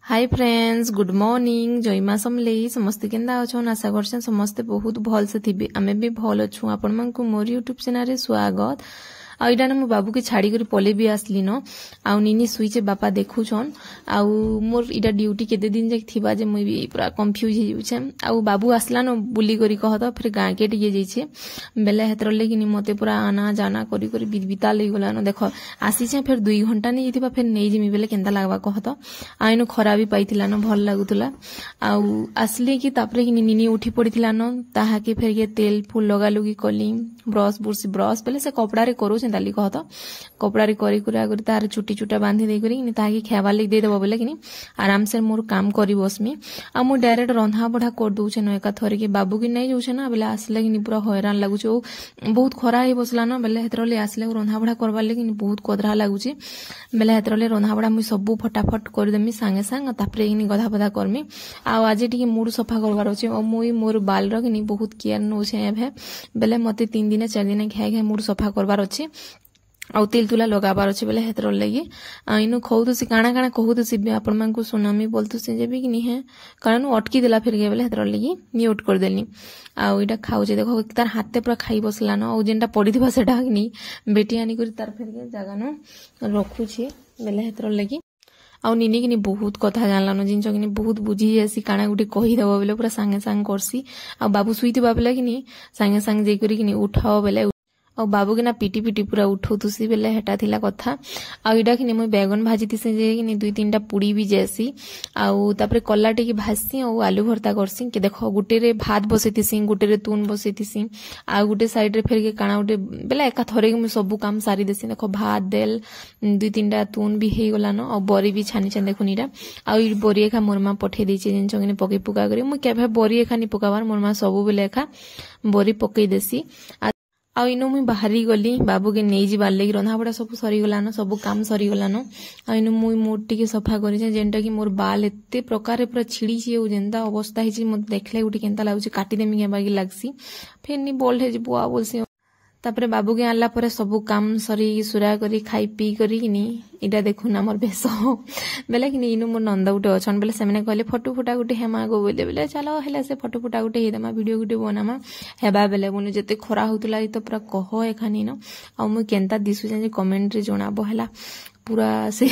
हाय friends, good morning. जयमा समले समस्ते केंदा अछन। आशा करछन समस्ते बहुत भल से थिबे। आमे भी भल अछु। आपण मानकु मोर यूट्यूब चैनल रे स्वागत। आ इडा मो बाबू के छाड़ी कर पले भी आसली न। आ निनी सुईचे बापा देखुछन। आ मोर इडा ड्यूटी केते दिन जाक थिबा जे मुई भी पूरा कंफ्यूज हे जुछे। आ बाबू आसला न बुली करी कहत फिर गां के टिके जइछे बेले हेतर लेकिन मते पूरा आना जाना करी करी बिता लई गला न। देखो आसी छे फिर 2 घंटा नै जिथिबा फिर नै जिमी बेले केंदा लागबा कहत। आइनो खरा भी पाइथिला न, भल लागुतला। आ आसले कि तापरे कि निनी उठी पड़िथिला न। ताहा के फिर ये तेल फूल लगा लुगी कली ब्रश बेले से कपड़ा रे करू दाली कहत कपड़ा रे करी कुरा करी तार चुटी चुटा बांधी दे करी ताकि खेवा लग दे देबो बोले कि आराम से मोर काम करी बसमी। आ मु डायरेक्ट रंधा बढ़ा कर दउछे न एका थरे के बाबू की नै जोछे ना बेले आसले कि पूरा हैरान लागुछे। ओ बहुत खरा हे बसला न बेले हेतरले आसले रंधा बढ़ा करबा ले कि बहुत कोदरा लागुछे। बेले हेतरले रंधा बढ़ा मु सब फटाफट कर देमी संगे संग तापरे कि गधा पधा करमी। आ आज टिके मूड सफा करबार अछि। ओ मुई मोर बाल रो कि बहुत केयर नउछे एभे बेले मते 3 दिन 4 दिन घाय मूड सफा करबार अछि। आउ तेल तुला लगाबार अछि बेले हेतर लगी इनु खौदुसी काना काना कहूदुसी भी आपण मानकु सुनामी बोलतुसी जे भी कि नि है कारण अटकी देला फिर के बेले हेतर लगी म्यूट कर देली। आउ इटा खाउ जे देखो तार हाथे पूरा खाई बसला न। आउ जेनटा पडिथिबा सेटा कि नि बेटी आनी करी तार फिर के जगह न रखु छी बेले हेतर लगी। आउ निनी कि बहुत कथा जानला न जिनछ कि बहुत बुझी जासी काना गुटे कहि देबो बेले पूरा संगे संग करसी। आ बाबू सुईतिबा बेले कि संगे संग जे करी कि उठाओ बेले और बाबू के ना पीटी पीटी पूरा उठौतुसी बेले हेटा थिला कथा। आ इडा कि मुई बैगन भाजीती से जे कि 2-3टा पुड़ी भी जैसी। आउ तापरे कल्ला टिके भाजसी और आलू भरता करसी कि देखो गुटे रे भात बसैतिसी गुटे रे तून बसैतिसी आ गुटे साइड रे फेर के काना गुटे बेले एका थरे के मुई सब काम सारी देसी। देखो भात देल 2-3टा तून भी हे गला न और बरी भी छानी छन देखो नीरा। आ ई बरी एखा मोरमा पठे देछि जिनछ कि पके पुका करी मुई केभे बरी एखा नि पकावार मोरमा सब बेले एखा बरी पकई देसी। आ इनु मुई बाहरी गली बाबू के नै जिबार लगी रंधा बड़ा सब सरी गला न, सब काम सरी गला न। आ इनु मुई मोर टिके सफा करी जे जेनटा कि मोर बाल एते प्रकार पूरा छिड़ी छी ओ जेंता अवस्था हिची मते देखले उठी केंता लागुची काटी देमी के बागी लागसी फेर नि बोल्ड हे बुआ बोलसी। तापरे बाबू के आला परे सब काम सरी सुरा करी खाई पी करी कि इटा देखुन हमर बेस बेले कि इनु मोर नंदा गुटे अछन बेले सेमने कहले फटो फुटा गुटे हेमा गो बोले बेले चलो हेले से फटो फुटा गुटे हेदमा वीडियो गुटे बनामा हेबा बेले मुने जते खरा होतला ई तो पूरा कह एखानी न। आ मु केंता दिसु जे कमेंट रे जणाबो हैला पूरा से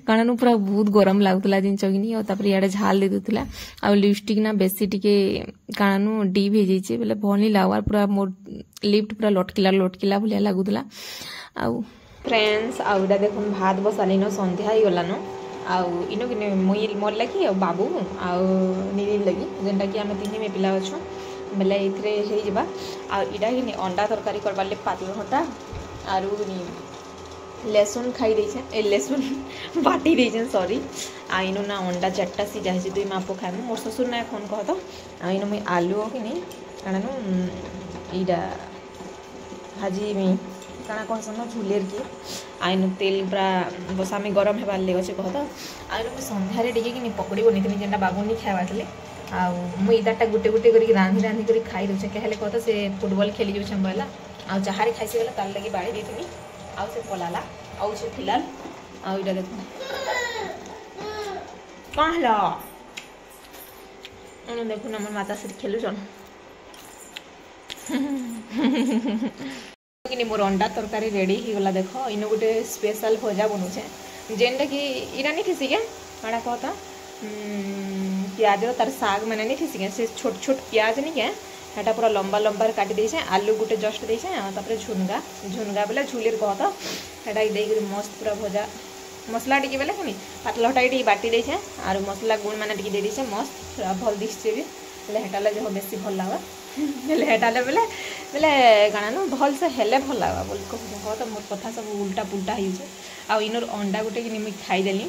काना पूरा बहुत गरम लागुतला जिनछ कि और तापर याडे झाल दे दुतला। आ लिपस्टिक ना बेसी टिके काना डीप हे जइचे बेले भनी लागवार पूरा मोर लिफ्ट पूरा लटकिला भलिया लागुतला। आउ फ्रेंड्स आउ इडा देखुन भात बसाली न संध्या ही गला न। आउ इनो कि मुई मोर लगी और बाबू आउ नीली लगी जेनटा कि आमे तीन में पिला अछु बेले इथरे हे जबा। आ इडा कि अंडा तरकारी करबार ले पातल घटा आरु लहसुन खाई देछे ए लहसुन बाटी देछे सॉरी। आ इनो ना अंडा 4टा सिझा है 2 मापो खाए मोर ससुर ना फोन कहत। आ इनो मैं आलू कि नहीं काना इडा भाजी में काना कहसन झुलेर के आइनो तेल पूरा बसा में गरम हेबार ले गछे कहत। आइनो मैं संध्या रे टिके कि पकड़ी बनितनी जेनटा बाबू नि खावा तले। आ मु इदाटा गुटे गुटे करी रांधी करी खाई दोछे कहले कहत से फुटबॉल खेली जोछे बोला। आ जहारे खाइसे बेला तार लगी बाड़ी देतनी आउ से पलाला आउ से फिलहाल आउ इडा देखो कहला एने देखो न हमर माता से खेलु जन कि मोर अंडा तरकारी रेडी ही गला। देखो इनो गुटे स्पेशल भजा बनुछे जेनटा कि इना नि थिसी के काना कहता प्याज तार साग माने नि थिसी के से छोट छोट प्याज नि के हेटा पूरा लंबा लंबा काटी देछे आलू गुटे जस्ट देछे तापरे झुनगा बेले झुलेर कहत हेटा दे के मस्त पूरा भजा मसला टिके बेले कोनी पातल हटा टिके बाटी देछे आरो मसला गुण माने टिके दे देछे मस्त पूरा भल दिसछे भी बेले हेटा ले जो बेसी भल लागबा बेले हेटा ले बेले गाना न भल से हेले भल लागबा बोल को तो मोर कथा सब उल्टा पुल्टा हिउ छे। आ इनर अंडा गुटे कि मुई खाई देली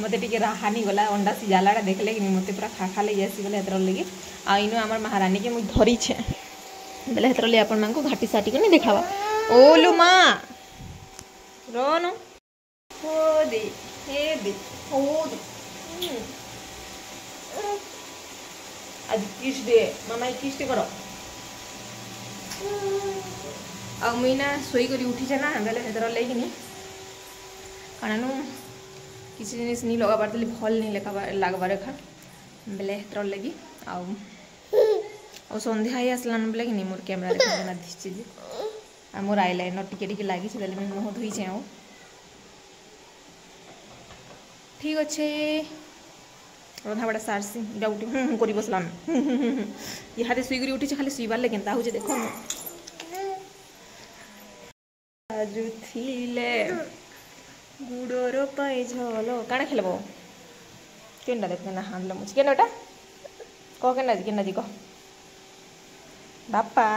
मते टिके राहानी गला अंडा सिजालाडा देखले कि मते पूरा खा ले जासी बेले हेतर लगी। आ इनो हमर महारानी के मुई धरी छे बेले हेतर ले आपन मांको घाटी साटी के नि देखावा ओलु मा रोनो हो दे हे दे हो दे आज किस दे मामा किस दे करो। आ मुई ना सोई करी उठी छे ना बेले हेतर ले कि नि काना किसी जिनिस नहीं लगाबार देली भल नहीं लगबार एखा बेले हेतर लगी आउ संध्या ही आसलान बेले कि मोर कैमरा देखा दिशे जे आ मोर आईलाइनर टिके टिके लगी मुझे मुह धोईचे आउ ठीक अच्छे रंधाबड़ा सारसी डाउटी कर बसला इहादे शुईक उठी खाली शुईबार लगे केन्ता होचे देख थिले गुड़र पाए झल काण खेलब केनटा देख ना हांडल मुझे केनटा कह केना जी कह बापा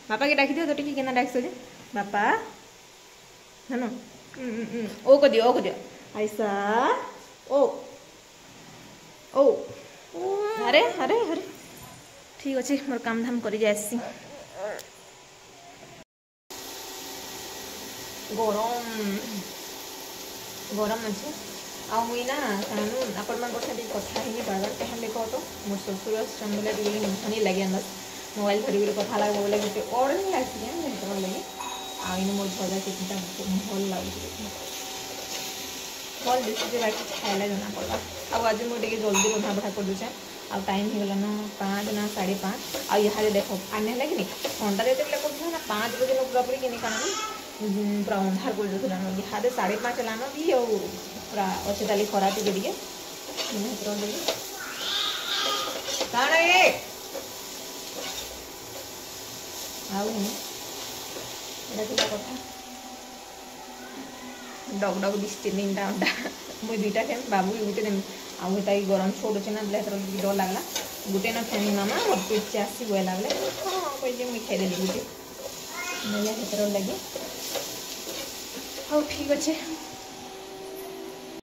बापा के डाकी दियो तो टिके केना डाकसो जे बापा हनो ओ को दियो ऐसा ओ ओ अरे अरे अरे ठीक अच्छे मोर काम धाम कर जासी गरम गरम अच्छे आईना कानून आपण कथा ही बार कहले कह तो मोर ससुर आसान बोले नहीं लगे मोबाइल धरिक कथा लगे बोले गोटे और नहीं लगे लगे आईने मोर भजा चिंता भल लगे भल दिशे बाकी खाइला जना पड़ा आज मुझे जल्दी रंधा बढ़ा कर दूचे आ टाइम हो गला ना 5 ना 5:30 आ यहाँ देख आने है कि ठंडा जो कर 5 बजे पूरा पूरी कि पूरा अंधार कर दूसरा यहाँ 5:30 लान भी पूरा अच्छे ताली खरा टे कण कथा डग डग दिशे 3टा अंडा मुझे 2टा फेम बाबू भी गोटे देमी आगे गरम छोड़े ना बोले डर लगला गोटे ना फेमी मामा और पेट आसी बोला बोले हाँ कहते मुझे खाईदेली गोटे मैं हेतर लगे हाँ ठीक अच्छे।